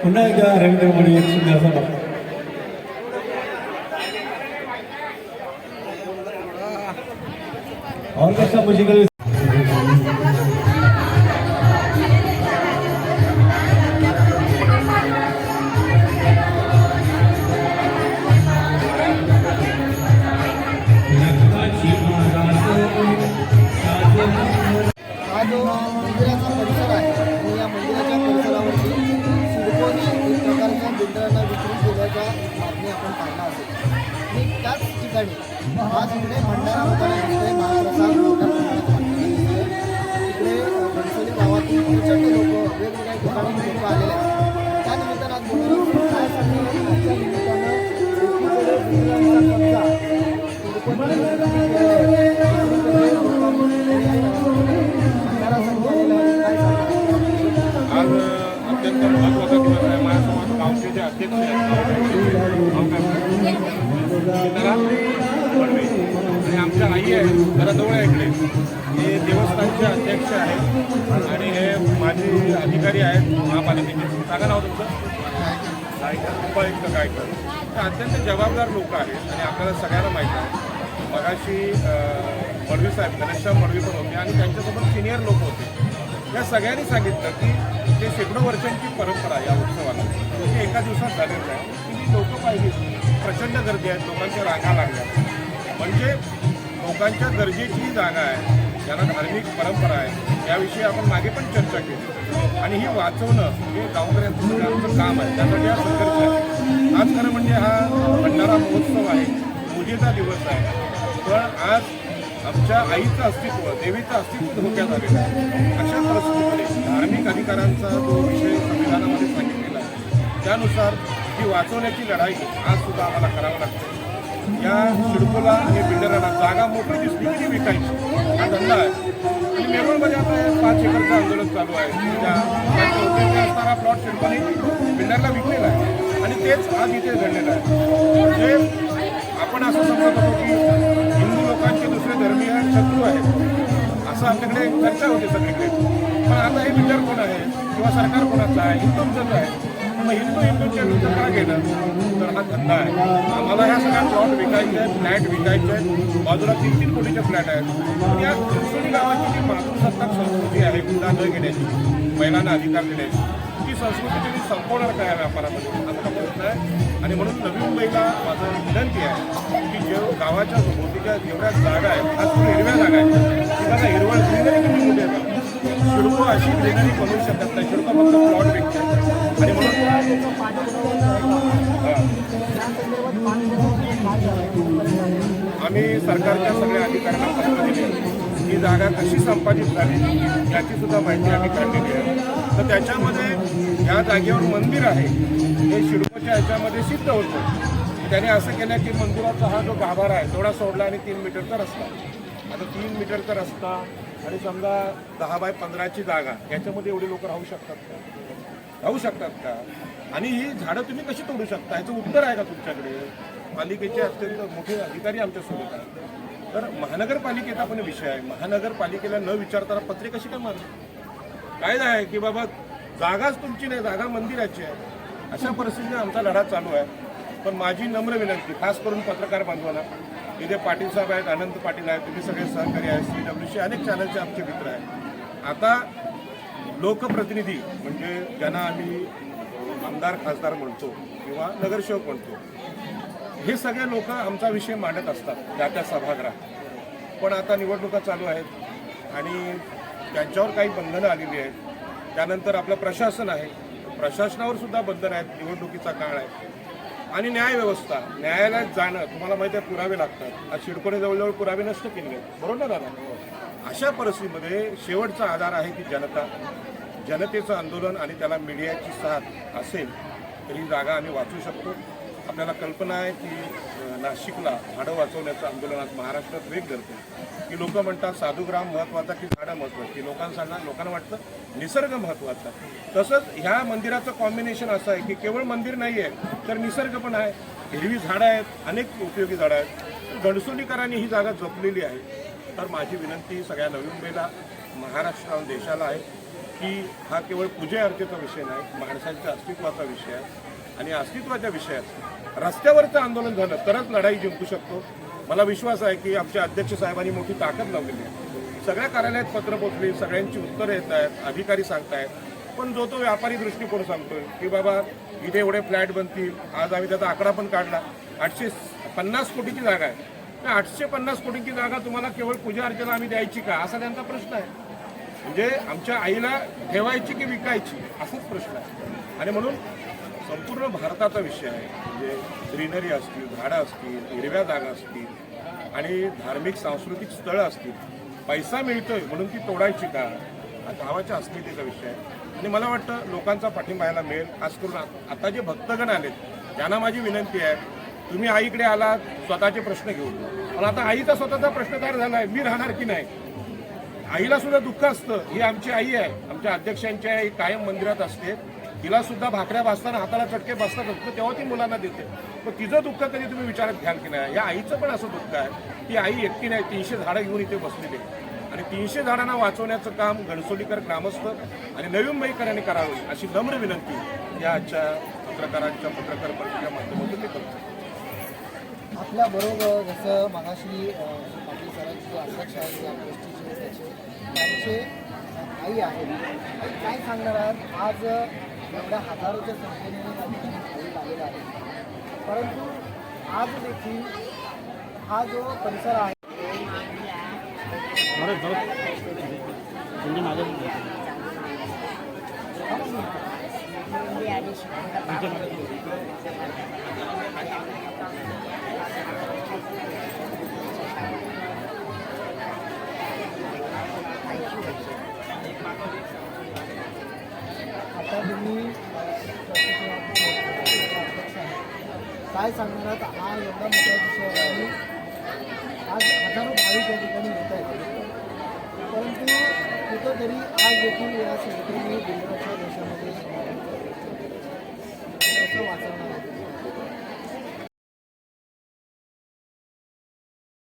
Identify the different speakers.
Speaker 1: पुन्हा एकदा रवींद्रमणी एक सुंदर असा बघा. ऑर्केस्ट्रा म्युझिकल
Speaker 2: हा जो मंदिराचा परिसर आहे आणि या मंदिराच्या परिसरावरती सिडकोने एक प्रकारच्या बिल्डरांना विक्री केल्याच्या बातमी आपण पाहिला असेल आणि त्याच ठिकाणी आज इकडे भंडारा होताना दिसतोय, महाप्रसाद मोठ्या प्रमाणात वाटताना दिसतोय. इकडे घणसोली गावातील प्रचंड लोक वेगवेगळ्या ठिकाणी लोक आलेले आहेत. त्या निमित्तानं आज बोलणार काय सांगणार आजच्या निमित्तानं एकीकडे बिल्डरांचा कब्जा
Speaker 3: आज अत्यंत महत्त्वाचा दिवस आहे. महासमाज गावचे अध्यक्ष आणि आमच्या आई आहेत जरा जवळ इकडे हे देवस्थानचे अध्यक्ष आहेत आणि हे माजी अधिकारी आहेत महापालिकेचे. सांगा नाव तुमचं? उपायुक्त गायकर. हे अत्यंत जबाबदार लोक आहेत आणि आपल्याला सगळ्यांना माहीत आहे. मगाशी मडवी साहेब घनश्याम मडवी पण होते आणि त्यांच्यासोबत सिनियर लोक होते. या सगळ्यांनी सांगितलं की ते शेकडो वर्षांची परंपरा या उत्सवाला ते एका दिवसात झालेलं आहे. की लोक पाहिजे, प्रचंड गर्दी आहेत, लोकांच्या रांगा लागल्या. म्हणजे लोकांच्या गरजेची जागा आहे, ज्यांना धार्मिक परंपरा आहे, याविषयी आपण मागे पण चर्चा केली आणि ही वाचवणं हे गावकऱ्यांचं सगळ्यांचं काम आहे. त्यासाठी हा संघर्ष आहे. आज खरं म्हणजे हा भंडारा महोत्सव आहे, पूजेचा दिवस आहे. पण आज आमच्या आईचं अस्तित्व, देवीचं अस्तित्व धोक्यात आलेलं आहे. अशा परिस्थितीमध्ये धार्मिक अधिकारांचा जो विषय संविधानामध्ये सांगितलेला आहे त्यानुसार ती वाचवण्याची लढाई आज सुद्धा आम्हाला करावं लागते. या सिडकोला आणि बिल्डरांना जागा मोकळी दिसली की विकायची हा धंदा आहे. आणि मेरोळमध्ये आता 5 एकरचं आंदोलन चालू आहे. त्या असताना प्लॉट सिडकोने बिल्डरला विकलेला आहे आणि तेच आज इथे घडलेलं आहे. म्हणजे आपण असं समजत होतो की हिंदू लोकांचे दुसरे धर्मीय शत्रू आहेत असं आपल्याकडे चर्चा होते सगळीकडे. पण आता हे बिल्डर कोण आहे किंवा सरकार कोणाचं आहे? हिंदूंचंच आहे. मग हिंदूच्या विरुद्ध का गेलं? तर हा धंदा आहे. आम्हाला ह्या सगळ्या प्लॉट विकायचे आहेत, फ्लॅट विकायचे आहेत. बाजूला 3-3 कोटीचे फ्लॅट आहेत. या घणसोली गावाची जी मातृसत्ताक संस्कृती आहे, गुन्हा न घेण्याची, महिलांना अधिकार देण्याची, ती संस्कृती तुम्ही संपवणार काय व्यापारामध्ये असा प्रश्न आहे. आणि म्हणून नवी मुंबईला माझं विनंती आहे की जे गावाच्या भोवतीच्या जेवढ्या जागा आहेत, आज तुम्ही हिरव्या जागा आहेत, ती बघा हिरवळ ग्रीनरी किती मोठी आहे. शिडको अशी ग्रीनरी बनवू शकत नाही. शिडको फक्त प्लॉट विकते आणि म्हणून आम्ही सरकारच्या सगळ्या अधिकाऱ्यांना पत्र दिले. ही जागा कशी संपादित झाली याची सुद्धा माहिती आम्ही काढलेली आहे. तर त्याच्यामध्ये या जागेवर मंदिर आहे हे शिडकोच्या ह्याच्यामध्ये सिद्ध होतं. त्याने असं केलं की मंदिराचा हा जो गाभारा आहे तेवढा सोडला आणि 3 मीटरचा रस्ता. आता 3 मीटरचा रस्ता आणि समजा 10 बाय 15ची जागा, याच्यामध्ये एवढे लोक राहू शकतात का? आणि ही झाडं तुम्ही कशी तोडू शकता? याचं उत्तर आहे का तुमच्याकडे? पालिकेचे अत्यंत मोठे अधिकारी आमच्यासोबत आहेत. तर महानगरपालिकेचा पण विषय आहे. महानगरपालिकेला न विचारताना पत्रे कशी काय मारली? कायदा आहे की बाबा जागाच तुमची नाही, जागा मंदिराची आहे. अशा परिस्थितीने आमचा लढा चालू आहे. पण माझी नम्र विनंती, खास करून पत्रकार बांधवांना, इथे पाटील साहेब आहेत, अनंत पाटील आहेत, तुम्ही सगळे सहकारी आहेत, CWC अनेक चॅनलचे आमचे मित्र आहेत. आता लोकप्रतिनिधी म्हणजे ज्यांना आम्ही आमदार खासदार म्हणतो किंवा नगरसेवक म्हणतो, हे सगळे लोक आमचा विषय मांडत असतात त्या सभागृहात. पण आता निवडणुका चालू आहेत आणि त्यांच्यावर काही बंधनं आलेली आहेत. त्यानंतर आपलं प्रशासन आहे, प्रशासनावर सुद्धा बंधन आहेत. निवडणुकीचा काळ आहे. आणि न्यायव्यवस्था, न्यायालयात जाणं तुम्हाला माहिती आहे पुरावे लागतात. आज सिडकोने जवळजवळ पुरावे नष्ट केले आहेत, बरोबर ना दादा? अशा परिस्थितीमध्ये शेवटचा आधार आहे की जनता. जनतेचं आंदोलन आणि त्याला मीडियाची साथ असेल तर ही जागा आम्ही वाचवू शकतो. आपल्याला कल्पना आहे की नाशिकला झाडं वाचवण्याचं आंदोलनात महाराष्ट्रात वेग धरते की लोक म्हणतात साधुग्राम महत्त्वाचा की झाडं महत्त्वाची. लोकांना वाटतं निसर्ग महत्त्वाचा. तसंच ह्या मंदिराचं कॉम्बिनेशन असं आहे की केवळ मंदिर नाही आहे तर निसर्ग पण आहे. हिरवी झाडं आहेत, अनेक उपयोगी झाडं आहेत. गडसोलीकरांनी ही जागा जपलेली आहे. तर माझी विनंती सगळ्या नवी मुंबईला, महाराष्ट्र देशाला आहे की हा केवळ पूजे अर्चेचा विषय नाही, माणसाच्या अस्तित्वाचा विषय आहे. आणि अस्तित्वाच्या विषयात रस्त्यावरचं आंदोलन झालं तरच लढाई जिंकू शकतो. मला विश्वास आहे की आमच्या अध्यक्ष साहेबांनी मोठी ताकद लावलेली आहे. सगळ्या कार्यालयात पत्र पोचली, सगळ्यांची उत्तरं येत आहेत, अधिकारी सांगतायत. पण जो तो व्यापारी दृष्टिकोन सांगतोय की बाबा इथे एवढे फ्लॅट बनतील. आज आम्ही त्याचा आकडा पण काढला, 850 कोटीची जागा आहे. त्या 850 कोटीची जागा तुम्हाला केवळ पूजा अर्चेला आम्ही द्यायची का, असा त्यांचा प्रश्न आहे. म्हणजे आमच्या आईला ठेवायची की विकायची, असाच प्रश्न आहे. आणि म्हणून संपूर्ण भारताचा विषय आहे. म्हणजे ग्रीनरी असतील, झाडं असतील, हिरव्या जागा असतील आणि धार्मिक सांस्कृतिक स्थळं असतील. पैसा मिळतोय म्हणून ती तोडायची का, हा गावाच्या अस्मितेचा विषय आहे. आणि मला वाटतं लोकांचा पाठिंबा यायला मिळेल. खास करून आता जे भक्तगण आलेत त्यांना माझी विनंती आहे, तुम्ही आईकडे आलात स्वतःचे प्रश्न घेऊन, पण आता आईचा स्वतःचा प्रश्न तयार झाला आहे, मी राहणार की नाही. आईला सुद्धा दुःख असतं. ही आमची आई आहे, आमच्या अध्यक्षांची आई कायम मंदिरात असते. तिला सुद्धा भाकऱ्या भाजताना हाताला चटके बसतात असतं तेव्हा ती मुलांना देते. पण तिचं दुःख कधी तुम्ही विचारात घ्याल की नाही. या आईचं पण असं दुःख आहे की आई एकटी नाही, 300 झाडं घेऊन इथे बसलेली आहे. आणि 300 झाडांना वाचवण्याचं काम गडसोलीकर ग्रामस्थ आणि नवी मुंबईकरांनी करावं अशी नम्र विनंती या आजच्या पत्रकार परिषदेच्या माध्यमातून मी करतो.
Speaker 2: आपल्याबरोबर जसं मगाशी पाटील सरांचे जे अध्यक्ष आहेत या गोष्टीचे त्यांचे आई आहेत. काय सांगणार आहात? आज एवढ्या हजारोच्या संख्येने आलेला आहे, परंतु आज देखील हा जो परिसर आहे आता तुम्ही काय सांगणार? हा एवढा मोठा विषय आहे. आज हजारो भाविक या ठिकाणी येत आहेत, परंतु कुठंतरी आज देखील या संस्थेने दिल्लीच्या देशामध्ये कसं वाचवणार आहे?